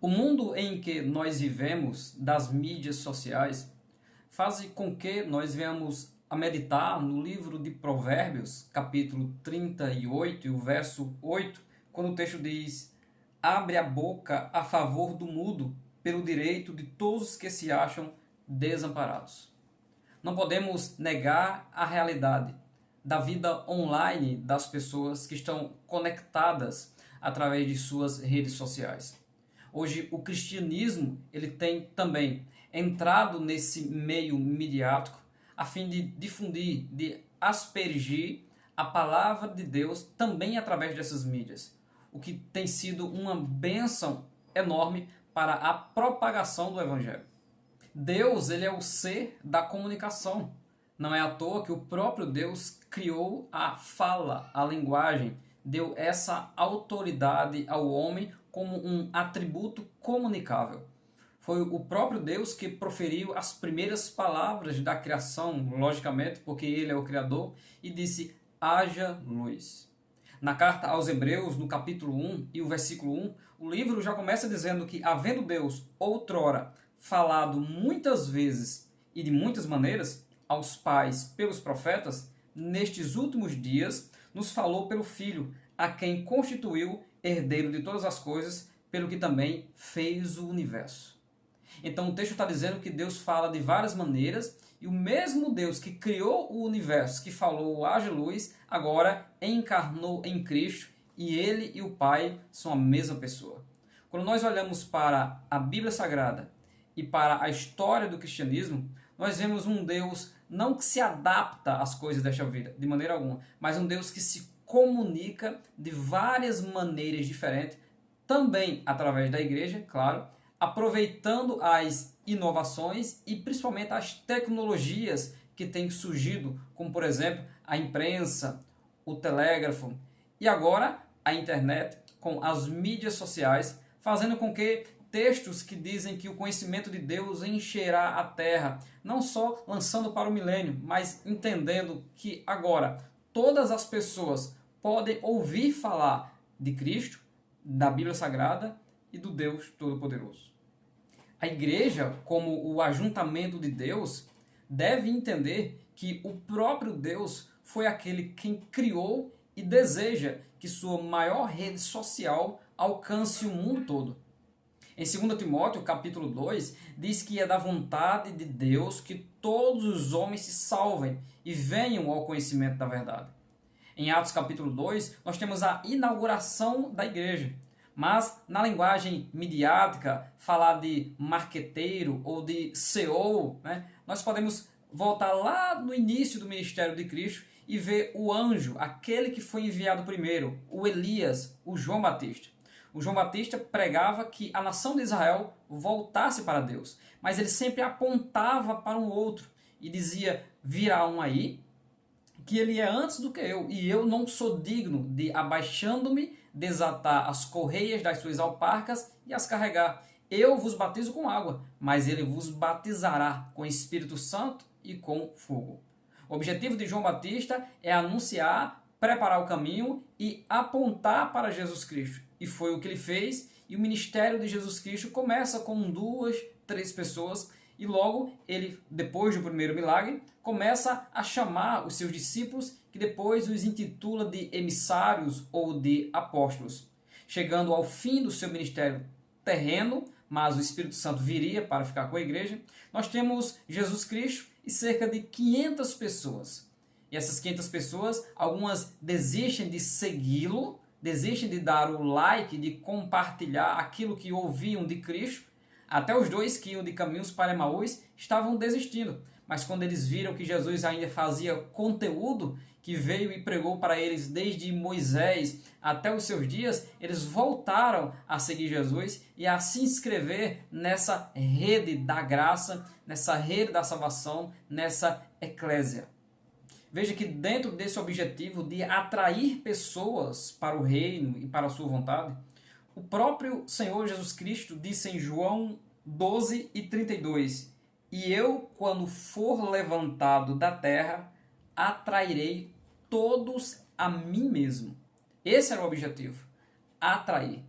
O mundo em que nós vivemos, das mídias sociais, faz com que nós venhamos a meditar no livro de Provérbios, capítulo 38, e o verso 8, quando o texto diz: abre a boca a favor do mudo, pelo direito de todos que se acham desamparados. Não podemos negar a realidade da vida online das pessoas que estão conectadas através de suas redes sociais. Hoje o cristianismo ele tem também entrado nesse meio midiático a fim de difundir, de aspergir a palavra de Deus também através dessas mídias, o que tem sido uma bênção enorme para a propagação do evangelho. Deus, ele é o ser da comunicação. Não é à toa que o próprio Deus criou a fala, a linguagem, deu essa autoridade ao homem como um atributo comunicável. Foi o próprio Deus que proferiu as primeiras palavras da criação, logicamente, porque ele é o Criador, e disse: haja luz. Na carta aos Hebreus, no capítulo 1 e o versículo 1, o livro já começa dizendo que, havendo Deus outrora falado muitas vezes e de muitas maneiras aos pais pelos profetas, nestes últimos dias nos falou pelo Filho, a quem constituiu herdeiro de todas as coisas, pelo que também fez o universo. Então o texto está dizendo que Deus fala de várias maneiras, e o mesmo Deus que criou o universo, que falou haja luz, agora encarnou em Cristo, e ele e o Pai são a mesma pessoa. Quando nós olhamos para a Bíblia Sagrada e para a história do cristianismo, nós vemos um Deus não que se adapta às coisas desta vida, de maneira alguma, mas um Deus que se comunica de várias maneiras diferentes, também através da igreja, claro, aproveitando as inovações e principalmente as tecnologias que têm surgido, como por exemplo a imprensa, o telégrafo e agora a internet com as mídias sociais, fazendo com que textos que dizem que o conhecimento de Deus encherá a terra, não só lançando para o milênio, mas entendendo que agora todas as pessoas podem ouvir falar de Cristo, da Bíblia Sagrada e do Deus Todo-Poderoso. A igreja, como o ajuntamento de Deus, deve entender que o próprio Deus foi aquele quem criou e deseja que sua maior rede social alcance o mundo todo. Em 2 Timóteo, capítulo 2, diz que é da vontade de Deus que todos os homens se salvem e venham ao conhecimento da verdade. Em Atos, capítulo 2, nós temos a inauguração da igreja. Mas na linguagem midiática, falar de marqueteiro ou de CEO, né, nós podemos voltar lá no início do ministério de Cristo e ver o anjo, aquele que foi enviado primeiro, o Elias, o João Batista. O João Batista pregava que a nação de Israel voltasse para Deus, mas ele sempre apontava para um outro e dizia: virá um aí, que ele é antes do que eu, e eu não sou digno de, abaixando-me, desatar as correias das suas alparcas e as carregar. Eu vos batizo com água, mas ele vos batizará com Espírito Santo e com fogo. O objetivo de João Batista é anunciar, preparar o caminho e apontar para Jesus Cristo. E foi o que ele fez, e o ministério de Jesus Cristo começa com 2, 3 pessoas, e logo ele, depois do primeiro milagre, começa a chamar os seus discípulos, que depois os intitula de emissários ou de apóstolos. Chegando ao fim do seu ministério terreno, mas o Espírito Santo viria para ficar com a igreja, nós temos Jesus Cristo e cerca de 500 pessoas. E essas 500 pessoas, algumas desistem de segui-lo, desistem de dar o like, de compartilhar aquilo que ouviam de Cristo. Até os 2 que iam de caminhos para Emaús estavam desistindo. Mas quando eles viram que Jesus ainda fazia conteúdo, que veio e pregou para eles desde Moisés até os seus dias, eles voltaram a seguir Jesus e a se inscrever nessa rede da graça, nessa rede da salvação, nessa eclésia. Veja que dentro desse objetivo de atrair pessoas para o reino e para a sua vontade, o próprio Senhor Jesus Cristo disse em João 12:32, e eu, quando for levantado da terra, atrairei todos a mim mesmo. Esse era o objetivo, atrair.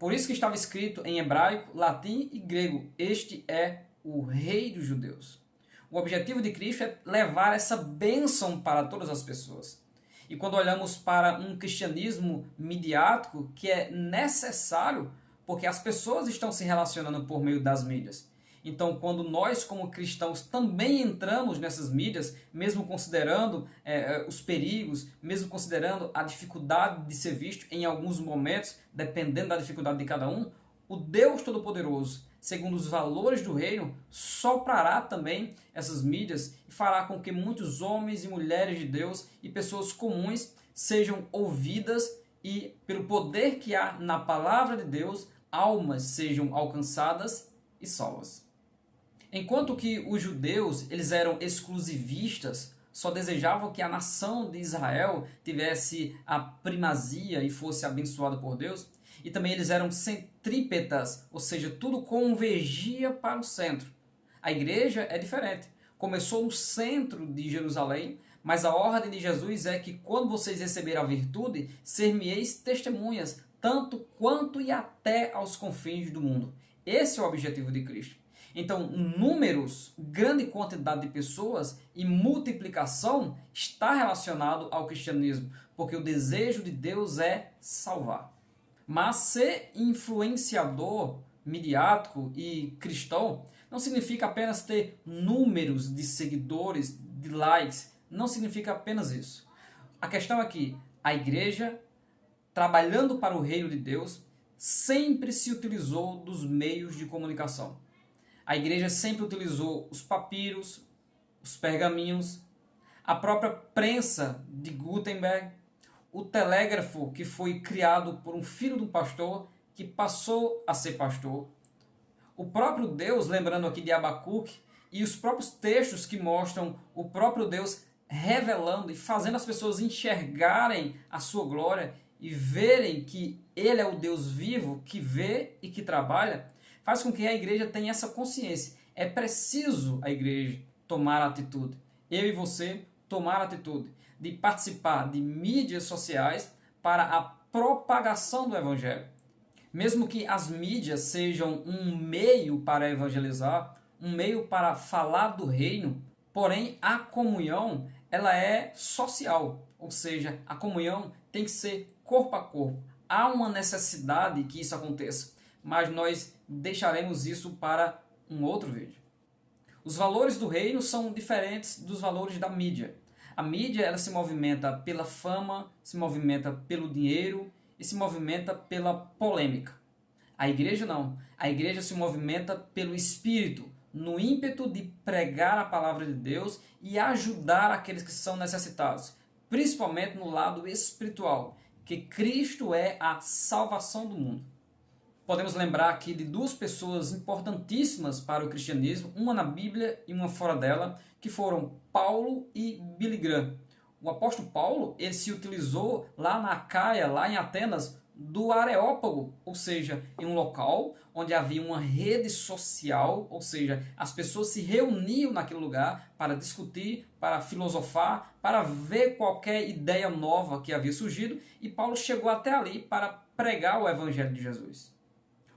Por isso que estava escrito em hebraico, latim e grego: este é o Rei dos Judeus. O objetivo de Cristo é levar essa bênção para todas as pessoas. E quando olhamos para um cristianismo midiático, que é necessário, porque as pessoas estão se relacionando por meio das mídias. Então, quando nós, como cristãos, também entramos nessas mídias, mesmo considerando os perigos, mesmo considerando a dificuldade de ser visto em alguns momentos, dependendo da dificuldade de cada um, o Deus Todo-Poderoso, segundo os valores do reino, soprará também essas mídias e fará com que muitos homens e mulheres de Deus e pessoas comuns sejam ouvidas e, pelo poder que há na palavra de Deus, almas sejam alcançadas e salvas. Enquanto que os judeus eles eram exclusivistas, só desejavam que a nação de Israel tivesse a primazia e fosse abençoada por Deus, e também eles eram centrípetas, ou seja, tudo convergia para o centro. A igreja é diferente. Começou no centro de Jerusalém, mas a ordem de Jesus é que quando vocês receberem a virtude, ser-me-eis testemunhas, tanto quanto e até aos confins do mundo. Esse é o objetivo de Cristo. Então, números, grande quantidade de pessoas e multiplicação está relacionado ao cristianismo, porque o desejo de Deus é salvar. Mas ser influenciador, midiático e cristão não significa apenas ter números de seguidores, de likes, não significa apenas isso. A questão é que a igreja, trabalhando para o reino de Deus, sempre se utilizou dos meios de comunicação. A igreja sempre utilizou os papiros, os pergaminhos, a própria prensa de Gutenberg, o telégrafo que foi criado por um filho de um pastor que passou a ser pastor, o próprio Deus, lembrando aqui de Abacuque, e os próprios textos que mostram o próprio Deus revelando e fazendo as pessoas enxergarem a sua glória e verem que Ele é o Deus vivo, que vê e que trabalha, faz com que a igreja tenha essa consciência. É preciso a igreja tomar atitude. Eu e você tomar atitude de participar de mídias sociais para a propagação do evangelho. Mesmo que as mídias sejam um meio para evangelizar, um meio para falar do reino, porém a comunhão ela é social, ou seja, a comunhão tem que ser corpo a corpo. Há uma necessidade que isso aconteça, mas nós deixaremos isso para um outro vídeo. Os valores do reino são diferentes dos valores da mídia. A mídia ela se movimenta pela fama, se movimenta pelo dinheiro e se movimenta pela polêmica. A igreja não. A igreja se movimenta pelo espírito, no ímpeto de pregar a palavra de Deus e ajudar aqueles que são necessitados, principalmente no lado espiritual, que Cristo é a salvação do mundo. Podemos lembrar aqui de duas pessoas importantíssimas para o cristianismo, uma na Bíblia e uma fora dela, que foram Paulo e Billy Graham. O apóstolo Paulo ele se utilizou lá na Acaia, lá em Atenas, do Areópago, ou seja, em um local onde havia uma rede social, ou seja, as pessoas se reuniam naquele lugar para discutir, para filosofar, para ver qualquer ideia nova que havia surgido, e Paulo chegou até ali para pregar o evangelho de Jesus.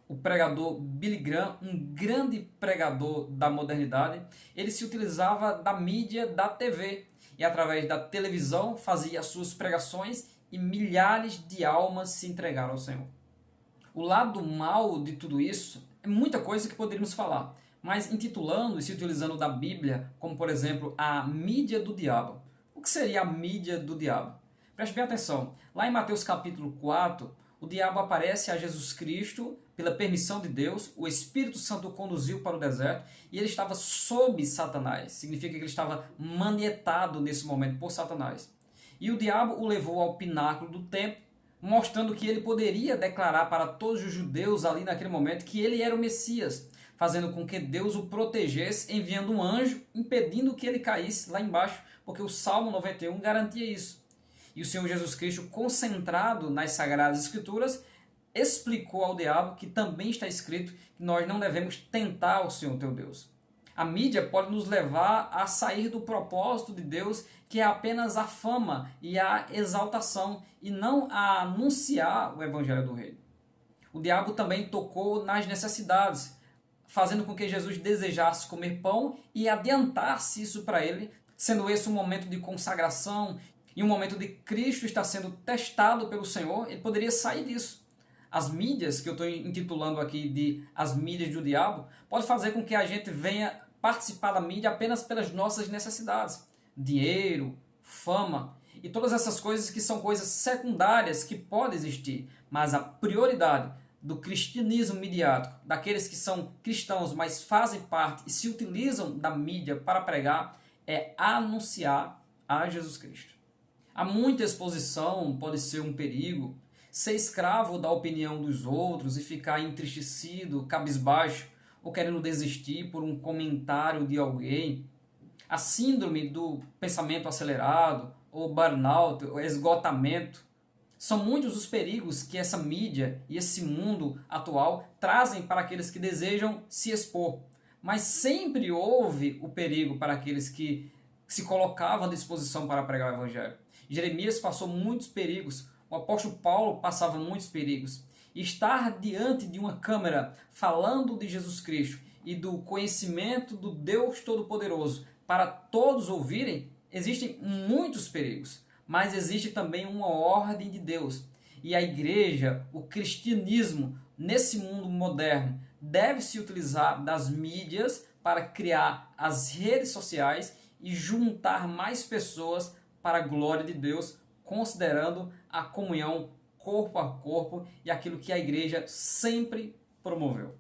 O pregador Billy Graham, um grande pregador da modernidade, ele se utilizava da mídia da TV e através da televisão fazia as suas pregações e milhares de almas se entregaram ao Senhor. O lado mal de tudo isso é muita coisa que poderíamos falar, mas intitulando e se utilizando da Bíblia como, por exemplo, a mídia do diabo. O que seria a mídia do diabo? Preste bem atenção. Lá em Mateus capítulo 4, o diabo aparece a Jesus Cristo pela permissão de Deus, o Espírito Santo o conduziu para o deserto e ele estava sob Satanás. Significa que ele estava manietado nesse momento por Satanás. E o diabo o levou ao pináculo do templo, mostrando que ele poderia declarar para todos os judeus ali naquele momento que ele era o Messias, fazendo com que Deus o protegesse, enviando um anjo, impedindo que ele caísse lá embaixo, porque o Salmo 91 garantia isso. E o Senhor Jesus Cristo, concentrado nas Sagradas Escrituras, explicou ao diabo que também está escrito que nós não devemos tentar o Senhor teu Deus. A mídia pode nos levar a sair do propósito de Deus, que é apenas a fama e a exaltação, e não a anunciar o Evangelho do Reino. O diabo também tocou nas necessidades, fazendo com que Jesus desejasse comer pão e adiantasse isso para ele, sendo esse um momento de consagração e um momento de Cristo estar sendo testado pelo Senhor. Ele poderia sair disso. As mídias, que eu estou intitulando aqui de as mídias do diabo, pode fazer com que a gente venha participar da mídia apenas pelas nossas necessidades. Dinheiro, fama e todas essas coisas que são coisas secundárias que podem existir. Mas a prioridade do cristianismo midiático, daqueles que são cristãos, mas fazem parte e se utilizam da mídia para pregar, é anunciar a Jesus Cristo. Há muita exposição, pode ser um perigo. Ser escravo da opinião dos outros e ficar entristecido, cabisbaixo ou querendo desistir por um comentário de alguém. A síndrome do pensamento acelerado, ou burnout, ou esgotamento. São muitos os perigos que essa mídia e esse mundo atual trazem para aqueles que desejam se expor. Mas sempre houve o perigo para aqueles que se colocavam à disposição para pregar o Evangelho. Jeremias passou muitos perigos, o apóstolo Paulo passava muitos perigos. E estar diante de uma câmera falando de Jesus Cristo e do conhecimento do Deus Todo-Poderoso para todos ouvirem, existem muitos perigos, mas existe também uma ordem de Deus. E a igreja, o cristianismo, nesse mundo moderno, deve se utilizar das mídias para criar as redes sociais e juntar mais pessoas para a glória de Deus, considerando a comunhão corpo a corpo e aquilo que a igreja sempre promoveu.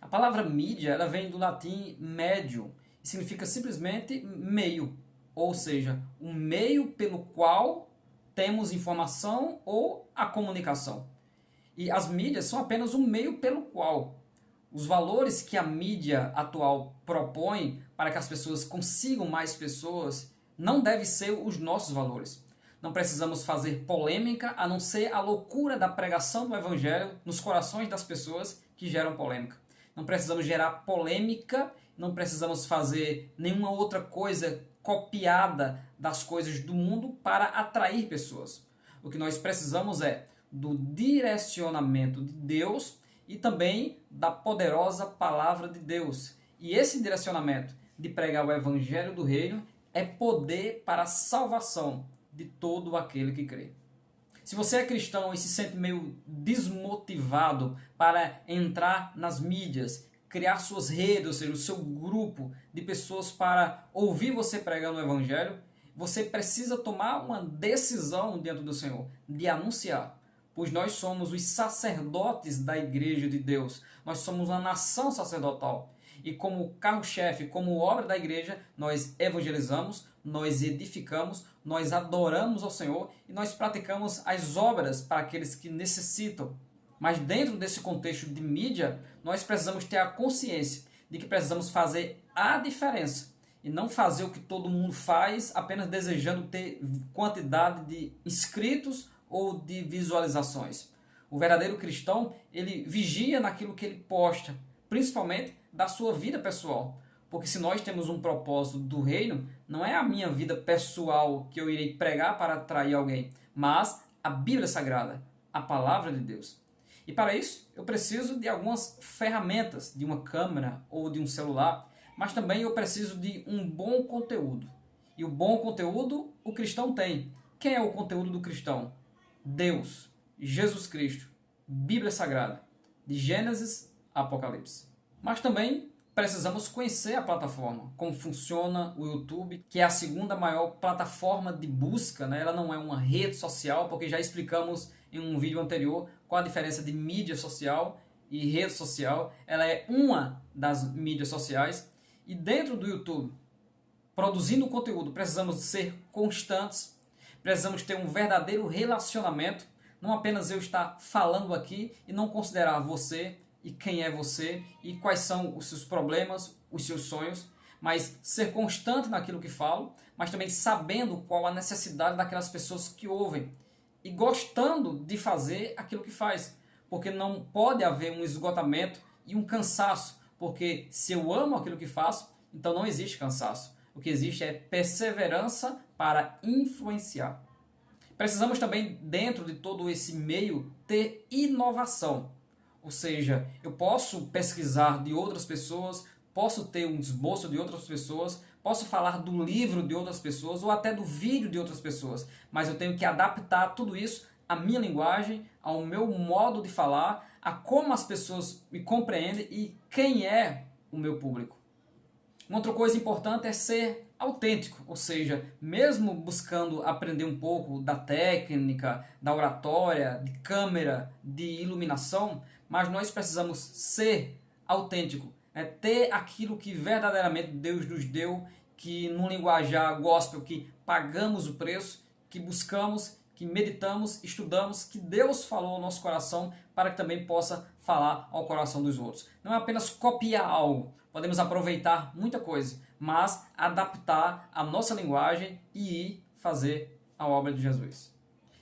A palavra mídia ela vem do latim medium e significa simplesmente meio, ou seja, um meio pelo qual temos informação ou a comunicação. E as mídias são apenas um meio pelo qual os valores que a mídia atual propõe para que as pessoas consigam mais pessoas não devem ser os nossos valores. Não precisamos fazer polêmica, a não ser a loucura da pregação do Evangelho nos corações das pessoas que geram polêmica. Não precisamos gerar polêmica, não precisamos fazer nenhuma outra coisa copiada das coisas do mundo para atrair pessoas. O que nós precisamos é do direcionamento de Deus e também da poderosa palavra de Deus. E esse direcionamento de pregar o Evangelho do Reino é poder para a salvação de todo aquele que crê. Se você é cristão e se sente meio desmotivado para entrar nas mídias, criar suas redes, ou seja, o seu grupo de pessoas para ouvir você pregando o Evangelho, você precisa tomar uma decisão diante do Senhor, de anunciar. Pois nós somos os sacerdotes da Igreja de Deus. Nós somos uma nação sacerdotal. E como carro-chefe, como obra da igreja, nós evangelizamos, nós edificamos, nós adoramos ao Senhor e nós praticamos as obras para aqueles que necessitam. Mas dentro desse contexto de mídia, nós precisamos ter a consciência de que precisamos fazer a diferença e não fazer o que todo mundo faz apenas desejando ter quantidade de inscritos ou de visualizações. O verdadeiro cristão, ele vigia naquilo que ele posta, principalmente da sua vida pessoal. Porque se nós temos um propósito do reino, não é a minha vida pessoal que eu irei pregar para atrair alguém, mas a Bíblia Sagrada, a palavra de Deus. E para isso, eu preciso de algumas ferramentas, de uma câmera ou de um celular, mas também eu preciso de um bom conteúdo. E o bom conteúdo o cristão tem. Quem é o conteúdo do cristão? Deus, Jesus Cristo, Bíblia Sagrada, de Gênesis a Apocalipse. Mas também precisamos conhecer a plataforma, como funciona o YouTube, que é a segunda maior plataforma de busca, né? Ela não é uma rede social, porque já explicamos em um vídeo anterior qual a diferença de mídia social e rede social. Ela é uma das mídias sociais. E dentro do YouTube, produzindo conteúdo, precisamos ser constantes, precisamos ter um verdadeiro relacionamento, não apenas eu estar falando aqui e não considerar você e quem é você e quais são os seus problemas, os seus sonhos, mas ser constante naquilo que falo, mas também sabendo qual a necessidade daquelas pessoas que ouvem e gostando de fazer aquilo que faz, porque não pode haver um esgotamento e um cansaço, porque se eu amo aquilo que faço, então não existe cansaço. O que existe é perseverança para influenciar. Precisamos também, dentro de todo esse meio, ter inovação. Ou seja, eu posso pesquisar de outras pessoas, posso ter um esboço de outras pessoas, posso falar do livro de outras pessoas ou até do vídeo de outras pessoas, mas eu tenho que adaptar tudo isso à minha linguagem, ao meu modo de falar, a como as pessoas me compreendem e quem é o meu público. Uma outra coisa importante é ser autêntico, ou seja, mesmo buscando aprender um pouco da técnica, da oratória, de câmera, de iluminação, mas nós precisamos ser autêntico, ter aquilo que verdadeiramente Deus nos deu, que num linguajar gospel, que pagamos o preço, que buscamos, que meditamos, estudamos, que Deus falou ao nosso coração para que também possa falar ao coração dos outros. Não é apenas copiar algo, podemos aproveitar muita coisa, mas adaptar a nossa linguagem e ir fazer a obra de Jesus.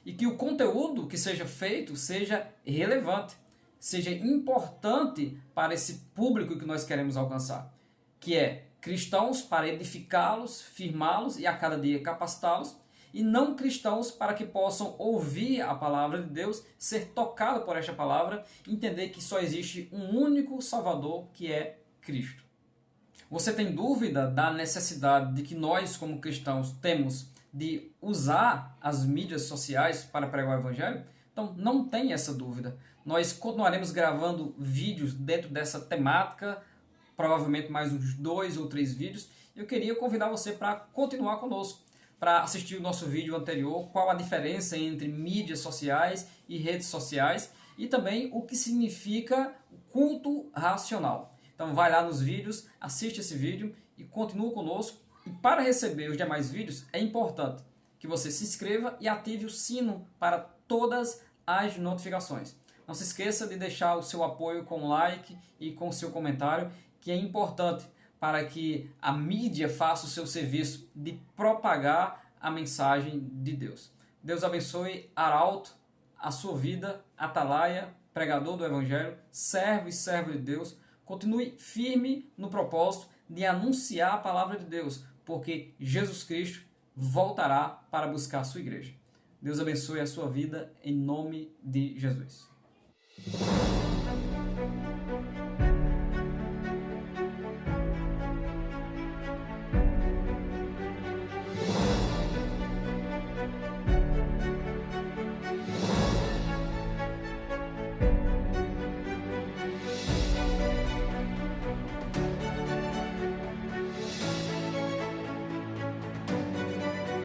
E que o conteúdo que seja feito seja relevante, seja importante para esse público que nós queremos alcançar, que é cristãos para edificá-los, firmá-los e a cada dia capacitá-los, e não cristãos para que possam ouvir a palavra de Deus, ser tocado por esta palavra, entender que só existe um único Salvador, que é Cristo. Você tem dúvida da necessidade de que nós, como cristãos, temos de usar as mídias sociais para pregar o Evangelho? Então, não tem essa dúvida. Nós continuaremos gravando vídeos dentro dessa temática, provavelmente mais uns 2 ou 3 vídeos. Eu queria convidar você para continuar conosco, para assistir o nosso vídeo anterior, qual a diferença entre mídias sociais e redes sociais, e também o que significa culto racional. Então vai lá nos vídeos, assiste esse vídeo e continua conosco. E para receber os demais vídeos, é importante que você se inscreva e ative o sino para todas as notificações. Não se esqueça de deixar o seu apoio com like e com o seu comentário, que é importante para que a mídia faça o seu serviço de propagar a mensagem de Deus. Deus abençoe Arauto, a sua vida, Atalaia, pregador do Evangelho, servo e servo de Deus. Continue firme no propósito de anunciar a palavra de Deus, porque Jesus Cristo voltará para buscar a sua igreja. Deus abençoe a sua vida em nome de Jesus.